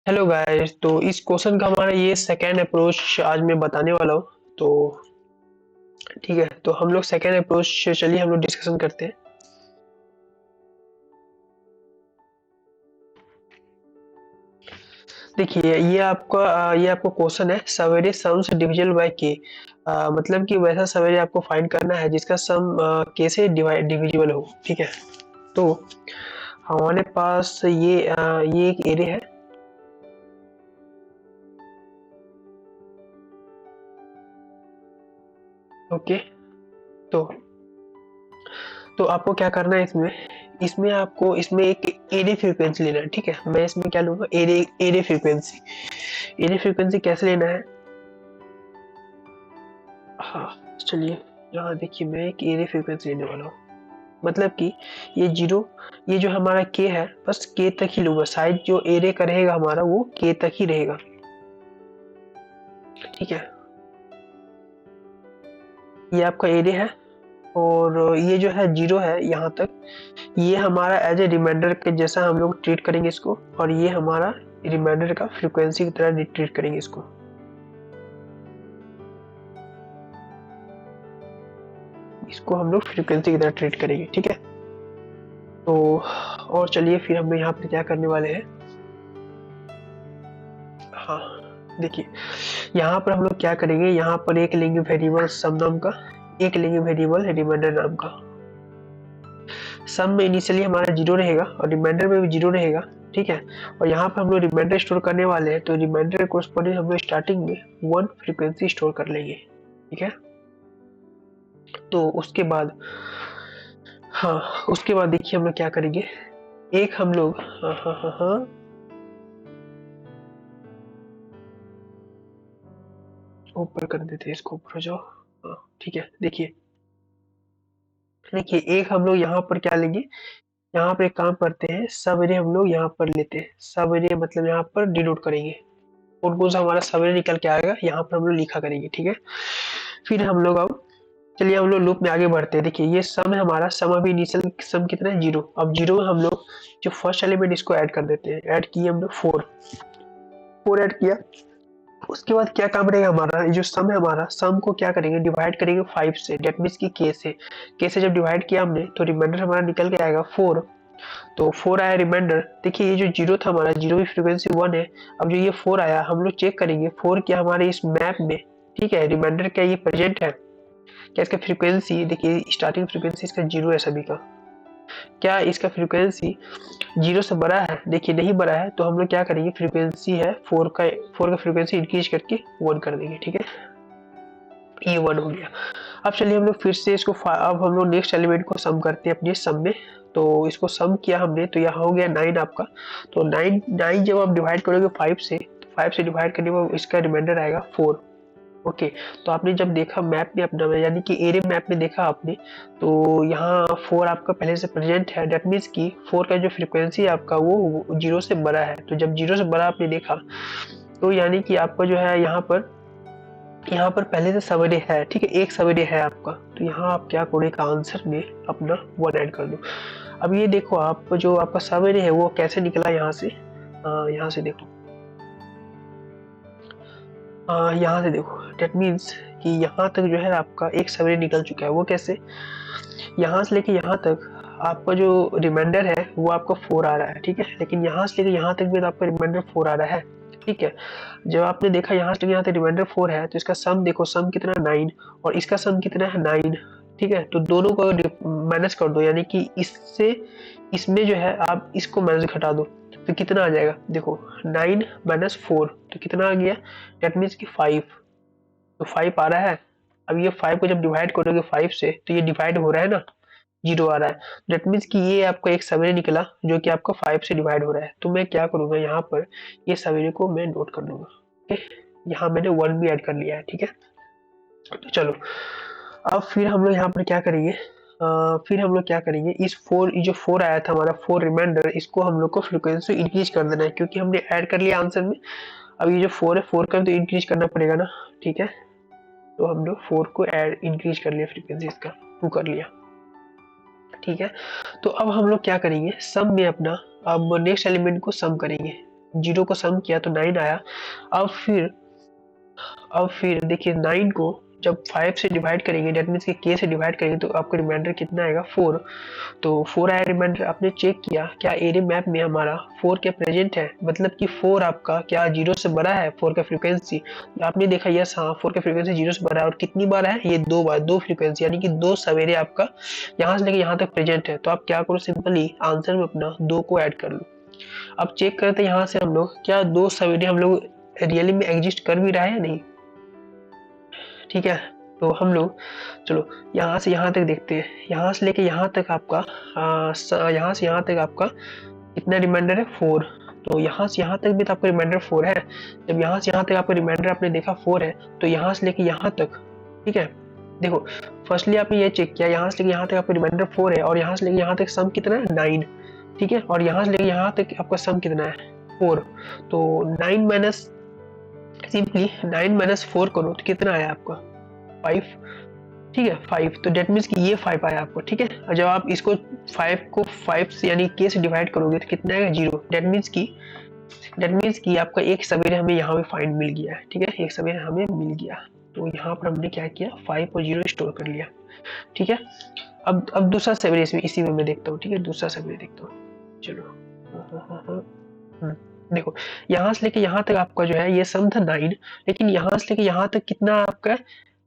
Hello guys. तो इस question का हमारा ये सेकेंड अप्रोच आज मैं बताने वाला हूँ। तो ठीक है, तो हम लोग सेकेंड अप्रोच चलिए हम लोग डिस्कशन करते हैं। देखिए ये आपको क्वेश्चन है, सवेरे सम्स डिविजिबल बाय के। मतलब कि वैसा सवेरे आपको फाइंड करना है जिसका सम के से डिविजिबल हो। ठीक है, तो हमारे पास ये एक एरे है। ओके, तो आपको क्या करना है इसमें इसमें आपको इसमें एक एरे फ्रीक्वेंसी लेना है। ठीक है, मैं इसमें क्या लूंगा, array array frequency. Array frequency कैसे लेना है? हाँ चलिए, यहाँ देखिए मैं एक एरे फ्रीक्वेंसी लेने वाला हूँ। मतलब कि ये जीरो, ये जो हमारा के है बस के तक ही लूंगा। साइज जो एरे का रहेगा हमारा वो के तक ही रहेगा। ठीक है, ये आपका एरे है और ये जो है जीरो है यहाँ तक, ये हमारा एज ए रिमाइंडर के जैसा हम लोग ट्रीट करेंगे इसको, और ये हमारा रिमाइंडर का फ्रीक्वेंसी की तरह ट्रीट करेंगे इसको। इसको हम लोग फ्रीक्वेंसी की तरह ट्रीट करेंगे। ठीक है, तो और चलिए फिर हम यहाँ पर क्या करने वाले हैं। हाँ देखिए, यहाँ पर हम लोग क्या करेंगे, यहाँ पर एक लेंगे वेरिएबल सम नाम का, एक लेंगे वेरिएबल रिमाइंडर नाम का। सम में इनिशियली हमारा जीरो रहेगा और रिमाइंडर में भी जीरो रहेगा। ठीक है, और यहाँ पर हम लोग रिमाइंडर स्टोर करने वाले हैं, तो रिमाइंडर के कोरस्पॉन्डिंग हम लोग स्टार्टिंग में वन फ्रीक्वेंसी स्टोर कर लेंगे। ठीक है, तो उसके बाद उसके बाद देखिए हम लोग क्या करेंगे। एक हम लोग ऊपर कर देते हैं, इसको ऊपर हो जाओ। हाँ ठीक है, देखिए देखिए एक हम लोग यहाँ पर क्या लेंगे, यहाँ पे एक काम करते हैं, सब एरिया हम लोग यहाँ पर लेते हैं। सब एरिया मतलब यहाँ पर डिनोट करेंगे, उनको से हमारा सब एरिया निकल के आएगा, यहाँ पर हम लोग लिखा करेंगे। ठीक है, फिर हम लोग अब चलिए हम लोग लूप में आगे बढ़ते हैं। देखिए ये सम है हमारा, सम अभी इनिशियल सम कितना है, जीरो। अब जीरो में हम लोग जो फर्स्ट एलिमेंट इसको ऐड कर देते हैं। ऐड किए हम लोग फोर, फोर ऐड किया। उसके बाद क्या काम रहेगा हमारा, ये जो सम है हमारा, सम को क्या करेंगे, डिवाइड करेंगे फाइव से। डेट मीन्स की के से जब डिवाइड किया हमने तो रिमाइंडर हमारा निकल के आएगा फोर। तो फोर आया रिमाइंडर। देखिए ये जो जीरो था हमारा, जीरो की फ्रीक्वेंसी वन है। अब जो ये फोर आया हम लोग चेक करेंगे, फोर क्या हमारे इस मैप में, ठीक है, रिमाइंडर क्या ये प्रेजेंट है क्या? इसका फ्रीक्वेंसी देखिए, स्टार्टिंग फ्रीक्वेंसी इसका जीरो है सभी का। क्या इसका फ्रीक्वेंसी जीरो से बड़ा है? देखिए नहीं बड़ा है, तो हम लोग क्या करेंगे, फ्रीक्वेंसी है फोर का फ्रीक्वेंसी इंक्रीज करके वन कर देंगे। ठीक है, ये वन हो गया। अब चलिए हम लोग फिर से इसको अब हम लोग नेक्स्ट एलिमेंट को सम करते हैं अपने सम में। तो इसको सम किया हमने, तो यहाँ हो गया नाइन आपका। तो नाइन नाइन जब आप डिवाइड करोगे फाइव से, तो फाइव से डिवाइड करने में इसका रिमाइंडर आएगा फोर। ओके, तो आपने जब देखा मैप में अपना, यानी कि एरे मैप में देखा आपने, तो यहाँ फोर आपका पहले से प्रेजेंट है। डेट मीन्स की फोर का जो फ्रीक्वेंसी है आपका वो जीरो से बड़ा है। तो जब जीरो से बड़ा आपने देखा, तो यानी कि आपका जो है यहाँ पर पहले से सवेरे है। ठीक है, एक सवेरे है आपका, तो यहाँ आप क्या करोगे, का आंसर में अपना वन ऐड कर दो। अब ये देखो, आप जो आपका सवेरे है वो कैसे निकला यहाँ से, यहाँ से देखो, यहाँ से देखो। डेट मीन्स कि यहाँ तक जो है आपका एक सवेरे निकल चुका है। वो कैसे, यहाँ से लेके यहाँ तक आपका जो रिमाइंडर है वो आपका फोर आ रहा है। ठीक है, लेकिन यहाँ से लेके यहाँ तक भी तो आपका रिमाइंडर फोर आ रहा है। ठीक है, जब आपने देखा यहाँ से यहाँ तक रिमाइंडर फोर है, तो इसका सम देखो, सम कितना नाइन, और इसका सम कितना है नाइन। ठीक है, तो दोनों को माइनस कर दो, यानी कि इससे इसमें जो है आप इसको माइनस घटा दो, तो कितना आ जाएगा, देखो नाइन माइनस फोर, तो कितना आ गया, डेट मीन्स की फाइव। तो फाइव आ रहा है। अब ये फाइव को जब डिवाइड करोगे फाइव से, तो ये डिवाइड हो रहा है ना, जीरो आ रहा है। दैट मीन्स कि ये आपका एक सवेरे निकला जो कि आपका फाइव से डिवाइड हो रहा है। तो मैं क्या करूंगा, यहाँ पर ये सवेरे को मैं नोट कर लूंगा। ठीक है, यहाँ मैंने वन भी ऐड कर लिया है। ठीक है, तो चलो अब फिर हम लोग यहाँ पर क्या करेंगे, फिर हम लोग क्या करेंगे, इस फोर, जो फोर आया था हमारा फोर रिमाइंडर, इसको हम लोग को फ्रिक्वेंसी इंक्रीज कर देना है, क्योंकि हमने ऐड कर लिया आंसर में। अब ये जो फोर है, फोर का भी तो इंक्रीज करना पड़ेगा ना। ठीक है, तो हम लोग फोर को ऐड इंक्रीज कर लिया, फ्रीक्वेंसी इसका टू कर लिया। ठीक है, तो अब हम लोग क्या करेंगे, सम में अपना अब नेक्स्ट एलिमेंट को सम करेंगे। जीरो को सम किया तो 9 आया। अब फिर देखिए 9 को जब 5 से डिवाइड करेंगे, डेट मीन्स कि k से डिवाइड करेंगे, तो आपका रिमाइंडर कितना आएगा 4। तो 4 आया रिमाइंडर। आपने चेक किया क्या एरे मैप में हमारा 4 क्या प्रेजेंट है, मतलब कि 4 आपका क्या 0 से बड़ा है, 4 का फ्रीक्वेंसी। आपने देखा यस हाँ 4 का फ्रीक्वेंसी 0 से बड़ा है। और कितनी बार है ये 2 बार, 2 फ्रीक्वेंसी, यानी कि 2 सवेरे आपका यहाँ से लेके यहाँ तक प्रेजेंट है। तो आप क्या करो, सिंपली आंसर में अपना 2 को ऐड कर लो। अब चेक करते हैं यहाँ से हम लोग क्या 2 सवेरे हम लोग रियली में एग्जिस्ट कर भी रहा है या नहीं। ठीक है, तो हम लोग चलो यहाँ से यहाँ तक देखते हैं। यहाँ से लेके यहाँ तक आपका यहाँ से यहाँ तक आपका कितना रिमाइंडर है 4। तो यहाँ से यहाँ तक भी तो आपका रिमाइंडर 4 है। जब यहाँ से यहाँ तक आपका रिमाइंडर आपने देखा 4 है, तो यहाँ से लेके यहाँ तक, ठीक है, देखो फर्स्टली आपने ये चेक किया यहाँ से लेके यहाँ तक आपका रिमाइंडर 4 है, और यहाँ से लेके यहाँ तक सम कितना है 9, ठीक है, और यहाँ से लेके यहाँ तक आपका सम कितना है 4। तो 9 माइनस सिंपली 9 माइनस 4 करो तो कितना आया आपका 5, ठीक है 5। तो डेट मीन्स कि ये 5 आया आपको, ठीक है। और जब आप इसको 5 को 5 से यानी k से डिवाइड करोगे तो कितना आएगा 0। डेट मीन्स कि आपका एक सवेरे हमें यहाँ पे फाइंड मिल गया है, ठीक है, एक सवेरे हमें मिल गया। तो यहाँ पर हमने क्या किया 5 और 0 स्टोर कर लिया, ठीक है। अब दूसरा सवेरे इसमें इसी में मैं देखता हूँ, ठीक है, दूसरा सवेरे देखता हूँ। चलो देखो यहाँ से लेके यहाँ तक आपका जो है ये सम था 9, लेकिन यहाँ से लेके यहाँ तक कितना आपका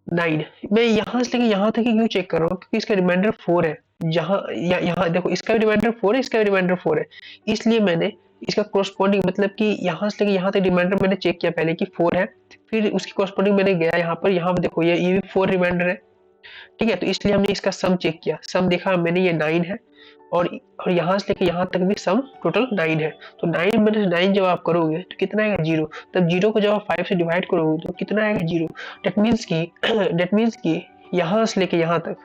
9। मैं यहाँ से लेके यहाँ तक ही क्यों चेक कर रहा हूँ, क्योंकि इसका रिमाइंडर 4 है। यहाँ देखो इसका भी रिमाइंडर 4 है, इसका भी रिमाइंडर 4 है, इसलिए मैंने इसका कोरस्पॉन्डिंग मतलब कि यहाँ से लेके यहाँ तक रिमाइंडर मैंने चेक किया पहले कि 4 है, फिर उसकी कोरस्पॉन्डिंग मैंने गया यहाँ पर देखो ये भी 4 रिमाइंडर है, ठीक है। तो इसलिए हमने इसका सम चेक किया, सम देखा मैंने ये 9 है, और यहाँ से लेके यहाँ तक भी सम टोटल 9 है। तो 9 माइनस 9 जब आप करोगे तो कितना आएगा 0। तब 0 को जब आप 5 से डिवाइड करोगे तो कितना आएगा 0। डेट मीन्स की यहाँ से लेके यहाँ तक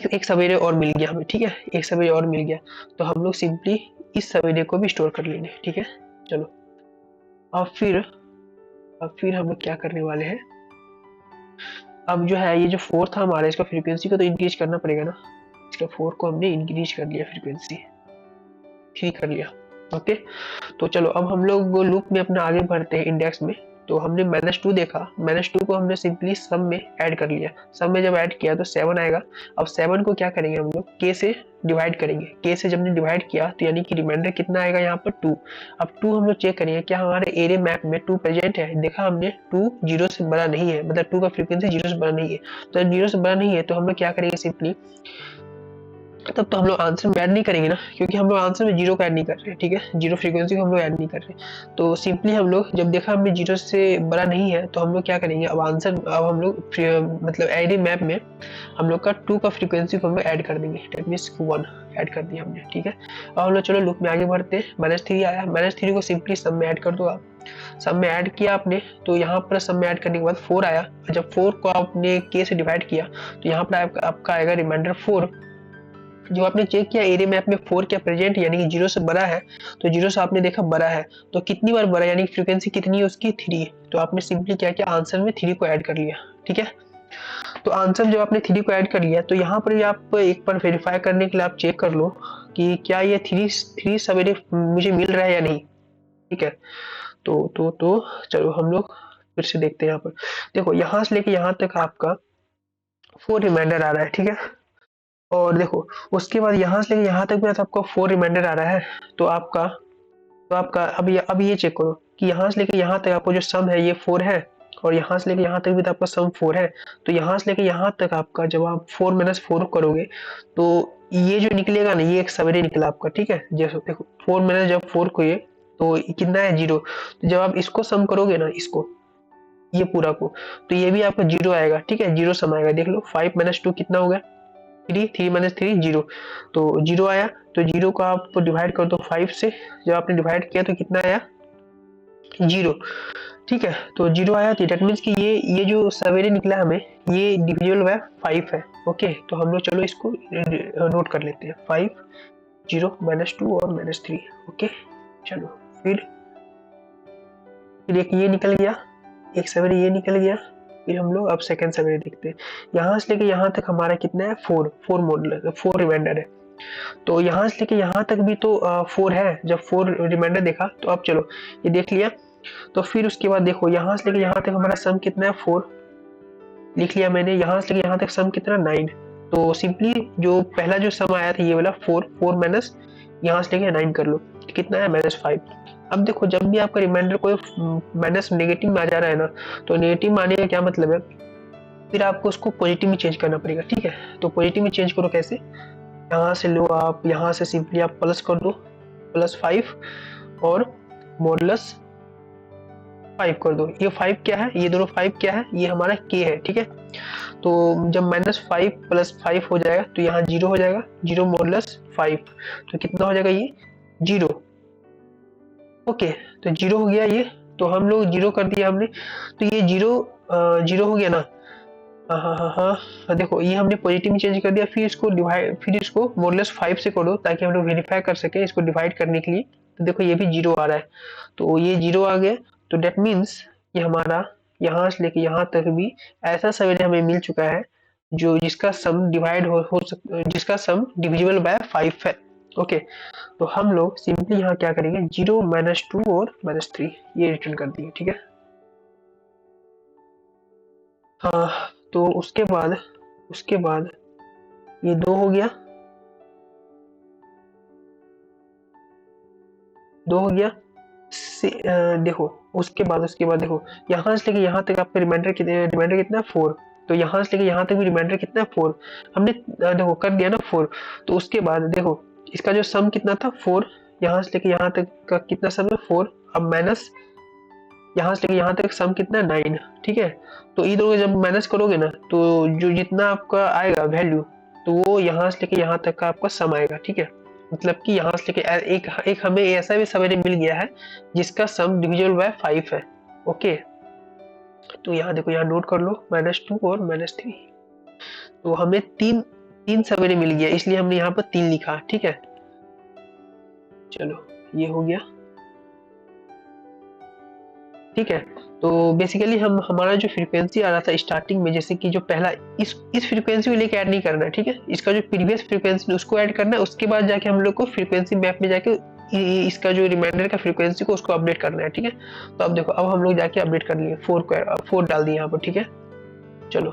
एक सवेरे और मिल गया हमें, ठीक है, एक सवेरे और मिल गया। तो हम लोग सिंपली इस सवेरे को भी स्टोर कर लेंगे, ठीक है। चलो अब फिर हम लोग क्या करने वाले हैं, अब जो है ये जो 4 था हमारा, इसका फ्रीक्वेंसी को तो इंक्रीज करना पड़ेगा ना। इसका 4 को हमने इंक्रीज कर लिया, फ्रीक्वेंसी 3 कर लिया, ओके। तो चलो अब हम लोग लूप में अपना आगे बढ़ते हैं इंडेक्स में। तो हमने -2 देखा, -2 को हमने सिंपली सम में ऐड कर लिया। सम में जब ऐड किया तो 7 आएगा। अब 7 को क्या करेंगे हम लोग k से डिवाइड करेंगे। k से जब हमने डिवाइड किया तो यानी कि रिमाइंडर कितना आएगा यहाँ पर 2। अब 2 हम लोग चेक करेंगे क्या हमारे एरे मैप में 2 प्रेजेंट है। देखा हमने 2 0 से बड़ा नहीं है, मतलब 2 का फ्रीक्वेंसी 0 से बड़ा नहीं है। तो 0 से बड़ा नहीं है तो हम लोग क्या करेंगे सिंपली, तब तो हम लोग आंसर में ऐड नहीं करेंगे ना, क्योंकि हम लोग आंसर में 0 को ऐड नहीं कर रहे, ठीक है, 0 फ्रीक्वेंसी को हम लोग ऐड नहीं कर रहे। तो सिंपली हम लोग जब देखा हमने 0 से बड़ा नहीं है तो हम लोग क्या करेंगे, अब हम लोग मतलब एरे मैप में हम लोग का 2 का फ्रीक्वेंसी को हम लोग ऐड कर देंगे। डेट मीन्स 1 ऐड कर दिया हमने, ठीक है। अब हम लोग चलो लूप में आगे बढ़ते हैं। -3 आया, -3 को सिंपली सब में ऐड कर दो आप। सब में ऐड किया आपने तो यहाँ पर सब में ऐड करने के बाद 4 आया। जब 4 को आपने k से डिवाइड किया तो यहाँ पर आपका आएगा रिमाइंडर 4। जो आपने चेक किया एरे मैप में 4 क्या प्रेजेंट यानी कि 0 से बड़ा है, तो 0 से आपने देखा बड़ा है, तो कितनी बार बड़ा यानी फ्रीक्वेंसी कितनी है उसकी 3। तो आपने सिंपली क्या किया आंसर में 3 को ऐड कर लिया, ठीक है। तो आंसर जब आपने 3 को ऐड कर लिया तो यहाँ पर आप एक बार वेरीफाई करने के लिए आप चेक कर लो कि क्या ये 3 सवेरे मुझे मिल रहा है या नहीं, ठीक है। तो चलो हम लोग फिर से देखते हैं। यहाँ पर देखो यहाँ से लेके यहाँ तक आपका 4 रिमाइंडर आ रहा है, ठीक है। और देखो उसके बाद यहाँ से लेके यहाँ तक भी आपका 4 रिमाइंडर आ रहा है। तो आपका अब ये चेक करो कि यहाँ से लेके यहाँ तक आपको जो सम है ये 4 है, और यहाँ से लेके यहाँ तक भी तो आपका सम 4 है। तो यहाँ से लेके यहाँ तक आपका जब आप 4 - 4 करोगे तो ये जो निकलेगा ना ये एक सवेरे निकला आपका, ठीक है। जैसे देखो 4 जब 4 को ये तो कितना है 0। तो जब आप इसको सम करोगे ना, इसको ये पूरा को, तो ये भी आपका 0 आएगा, ठीक है, 0 सम आएगा। देख लो 5 - 2 कितना हो गया 3, 3 - 3 0। तो 0 आया, तो 0 को आप डिवाइड कर दो 5 से। जब आपने डिवाइड किया तो कितना आया 0, ठीक है। तो 0 आया, तो दैट मीन्स कि ये जो सवेरे निकला हमें ये डिविजिबल बाय 5 है, ओके। तो हम लोग चलो इसको नोट कर लेते हैं 5 0 -2 और -3, ओके। चलो फिर एक ये निकल गया, एक सवेरे ये निकल गया। फिर हम लोग अब सेकंड सवेरे देखते हैं। यहाँ से लेके यहाँ तक हमारा कितना है 4 मॉडुलर 4 रिमाइंडर है। तो यहाँ से लेके यहाँ तक भी तो 4 है। जब 4 रिमाइंडर देखा तो अब चलो ये देख लिया। तो फिर उसके बाद देखो यहाँ से लेके यहाँ तक हमारा सम कितना है 4 लिख लिया मैंने। यहाँ से लेके यहाँ तक सम कितना 9। तो सिंपली जो पहला जो सम आया था ये वाला 4 माइनस यहाँ से लेके 9 कर लो, कितना है -5। अब देखो जब भी आपका रिमाइंडर कोई माइनस नेगेटिव में आ जा रहा है ना, तो नेगेटिव में आने का क्या मतलब है, फिर आपको उसको पॉजिटिव में चेंज करना पड़ेगा, ठीक है। तो पॉजिटिव में चेंज करो कैसे, यहाँ से लो आप, यहाँ से सिंपली आप प्लस कर दो, +5 और मॉडुलस 5 कर दो। ये 5 क्या है, ये दोनों 5 क्या है, ये हमारा k है, ठीक है। तो जब -5 + 5 हो जाएगा तो यहाँ 0 हो जाएगा, 0 मॉडुलस 5, तो कितना हो जाएगा ये 0। ओके, तो 0 हो गया ये, तो हम लोग 0 कर दिया हमने, तो ये 0 हो गया ना। हाँ, देखो ये हमने पॉजिटिव में चेंज कर दिया। फिर इसको मॉडुलस 5 से करो ताकि हम लोग वेरीफाई कर सके इसको डिवाइड करने के लिए। तो देखो ये भी 0 आ रहा है, तो ये 0 आ गया। तो डेट मीन्स ये हमारा यहाँ से लेके यहाँ तक भी ऐसा सवेरे हमें मिल चुका है जो जिसका सम जिसका सम डिविजिबल बाय 5 है। ओके, तो हम लोग सिंपली यहाँ क्या करेंगे, 0 -2 और -3 ये रिटर्न कर दिए, ठीक है। हाँ, तो उसके बाद ये 2 हो गया, 2 हो गया। देखो उसके बाद देखो यहाँ से लेके यहाँ तक आपका रिमाइंडर कितना है 4। तो यहाँ से लेके यहाँ तक भी रिमाइंडर कितना है 4, हमने देखो कर दिया ना 4। तो उसके बाद देखो इसका जो सम कितना था 4, यहाँ से लेके यहाँ तक का कितना सम है 4, अब माइनस यहाँ से लेके यहाँ तक सम कितना है 9, ठीक है। तो ये दोनों जब माइनस करोगे ना तो जो जितना आपका आएगा वैल्यू, तो वो यहाँ से लेके यहाँ तक का आपका सम आएगा, ठीक है। मतलब कि यहाँ से लेके एक हमें ऐसा भी सवेरे मिल गया है जिसका सम डिविजिबल बाय 5 है। ओके, तो यहाँ देखो, यहाँ नोट कर लो -2 और -3। तो हमें तीन सवेरे मिल गया, इसलिए हमने यहाँ पर 3 लिखा, ठीक है। चलो ये हो गया, ठीक है। तो बेसिकली हमारा जो फ्रीक्वेंसी आ रहा था स्टार्टिंग में, जैसे कि जो पहला इस फ्रीक्वेंसी को लेके ऐड नहीं करना है, ठीक है। इसका जो प्रीवियस फ्रीक्वेंसी उसको ऐड करना है, उसके बाद जाके हम लोग को फ्रीक्वेंसी मैप में जाके इसका जो रिमाइंडर का फ्रीक्वेंसी को उसको अपडेट करना है, ठीक है। तो अब देखो, अब हम लोग जाके अपडेट कर लिए, 4 डाल दिए यहाँ पर, ठीक है। चलो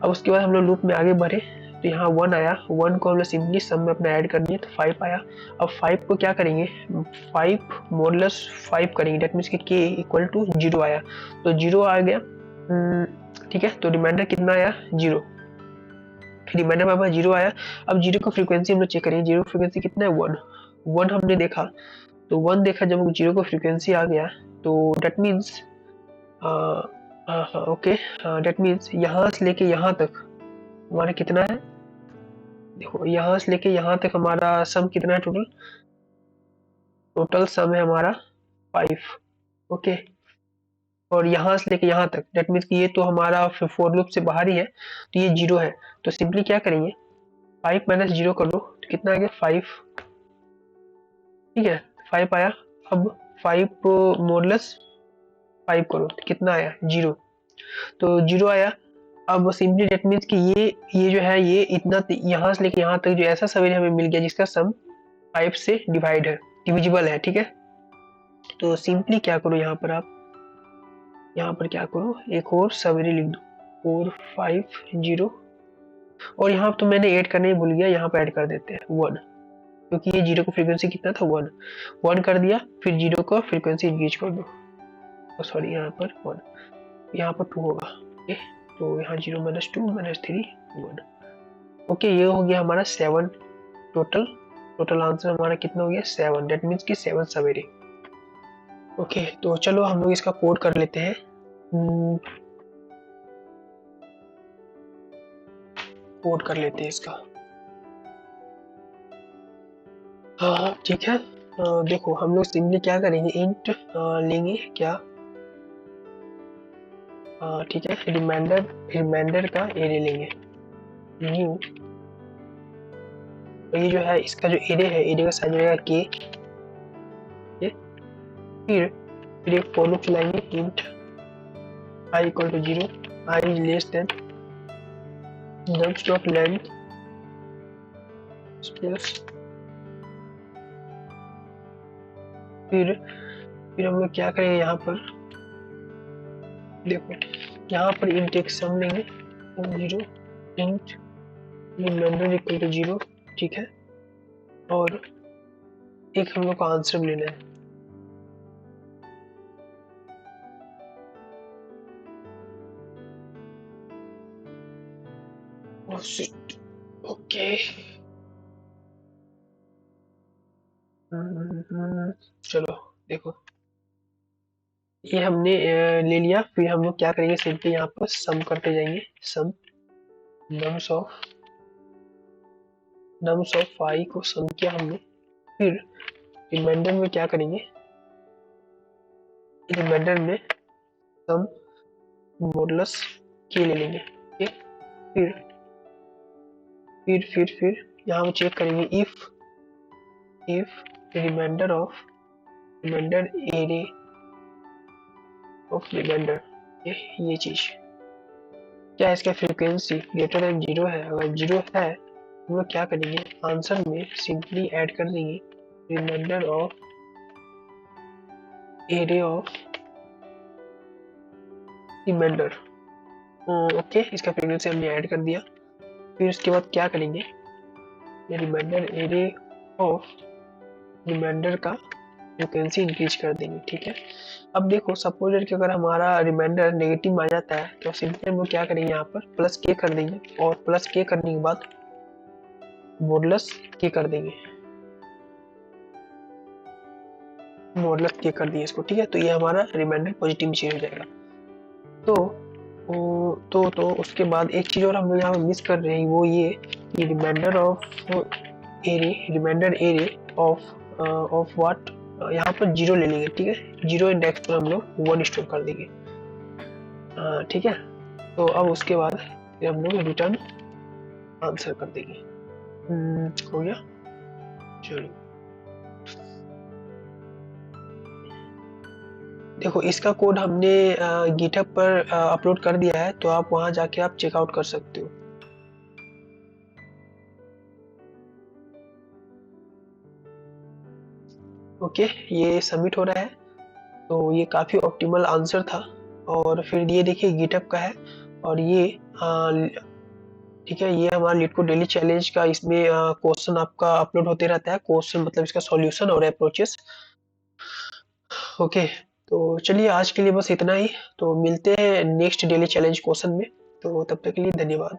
अब उसके बाद हम लोग लूप में आगे बढ़े, तो यहाँ 1 आया, 1 को हम लोग सिंपली सम में अपना ऐड कर दिए, तो 5 आया। अब 5 को क्या करेंगे, 5 मॉडुलस 5 करेंगे, डेट मीन्स कि k = 0 आया, तो 0 आ गया, ठीक है। तो रिमाइंडर कितना आया 0, रिमाइंडर पापा 0 आया। अब 0 का फ्रीक्वेंसी हम लोग चेक करेंगे, 0 फ्रीक्वेंसी कितना है 1 हमने देखा, तो 1 देखा, जब 0 का फ्रीक्वेंसी आ गया तो that means okay, that means यहाँ से लेके यहाँ तक हमारा कितना है, देखो यहाँ से लेके यहाँ तक हमारा सम कितना है, टोटल सम है हमारा 5। ओके, और यहाँ से लेके यहाँ तक डेट मीन्स कि ये तो हमारा फोर लूप से बाहर ही है, तो ये 0 है। तो सिंपली क्या करेंगे, 5 - 0 कर लो, तो कितना आ गया 5, ठीक है, 5 आया। अब 5 मॉडुलस 5 करो, तो कितना आया 0, तो 0 आया। अब सिंपली डेट मीन्स कि ये जो है ये इतना यहाँ से लेके यहाँ तक जो ऐसा सवेरे हमें मिल गया जिसका सम 5 से डिवाइड है, डिविजिबल है, ठीक है। तो सिंपली क्या करो, यहाँ पर आप यहाँ पर क्या करो, एक और सवेरे लिख दो 4 5 0, और यहाँ तो मैंने ऐड करने ही भूल गया, यहाँ पर ऐड कर देते हैं 1, क्योंकि ये 0 का फ्रीक्वेंसी कितना था 1 कर दिया, फिर 0 का फ्रीक्वेंसी इंक्रीज कर दो, सॉरी यहाँ पर 1, यहाँ पर 2 होगा, ओके। तो यहाँ 0 - 2 -3 1, ओके। ये हो गया हमारा 7, टोटल आंसर हमारा कितना हो गया 7, डेट मीन्स कि 7 सवेरे। ओके, तो चलो हम लोग इसका कोड कर लेते हैं, कोड कर लेते हैं इसका। हाँ ठीक है, देखो हम लोग सिंपली क्या करेंगे, इंट लेंगे क्या, ठीक है, रिमाइंडर का एरे लेंगे, न्यू, तो ये जो है इसका जो एरे है, एरे का साइज रहेगा k, फिर एक फॉर लूप चलाएंगे, int i = 0, i <= nums.length space, फिर हम लोग क्या करेंगे यहाँ पर, देखो यहाँ पर इंट एक सम लेंगे 0 इंट रिमाइंडर इक्वल टू 0, ठीक है, और एक हम लोग को आंसर भी लेना है। ओके चलो देखो ये हमने ले लिया, फिर हम लोग क्या करेंगे, सिंपली यहाँ पर सम करते जाएंगे, सम नम्स ऑफ आई को सम किया हमने, फिर रिमाइंडर में क्या करेंगे, रिमाइंडर में सम मॉडुलस के ले लेंगे, ठीक, फिर यहाँ पे चेक करेंगे if remainder array of remainder, ये चीज क्या है, इसका फ्रीक्वेंसी ग्रेटर देन 0 है, अगर 0 है हम लोग क्या करेंगे, आंसर में सिंपली ऐड कर देंगे remainder of array of remainder. Okay, इसका फ्रीक्वेंसी हमने ऐड कर दिया, फिर उसके बाद क्या करेंगे, रिमाइंडर एरे ऑफ रिमाइंडर का फ्रीक्वेंसी इंक्रीज कर देंगे, ठीक है। अब देखो सपोज कि अगर हमारा रिमाइंडर नेगेटिव आ जाता है तो सिंपली हम लोग क्या करेंगे, यहाँ पर प्लस के कर देंगे, और प्लस के करने के बाद मॉडुलस के कर देंगे, मॉडुलस के कर दिए इसको, ठीक है, तो ये हमारा रिमाइंडर पॉजिटिव चेंज हो जाएगा। तो उसके बाद एक चीज और हम लोग यहाँ पर मिस कर रहे हैं, वो ये कि रिमाइंडर एरे ऑफ व्हाट, यहाँ पर 0 ले लेंगे, ठीक है, 0 इंडेक्स पर हम लोग 1 स्टोर कर देंगे, ठीक है। तो अब उसके बाद फिर हम लोग रिटर्न आंसर कर देंगे, हो गया, चलो देखो इसका कोड हमने गिटहब पर अपलोड कर दिया है, तो आप वहां जाके आप चेकआउट कर सकते हो। ओके, ये सबमिट हो रहा है, तो ये काफ़ी ऑप्टिमल आंसर था, और फिर ये देखिए गिटहब का है, और ये ठीक है, ये हमारा LeetCode डेली चैलेंज का, इसमें क्वेश्चन आपका अपलोड होते रहता है, क्वेश्चन मतलब इसका सॉल्यूशन और अप्रोचेस। ओके, तो चलिए आज के लिए बस इतना ही, तो मिलते हैं नेक्स्ट डेली चैलेंज क्वेश्चन में, तो तब तक के लिए धन्यवाद।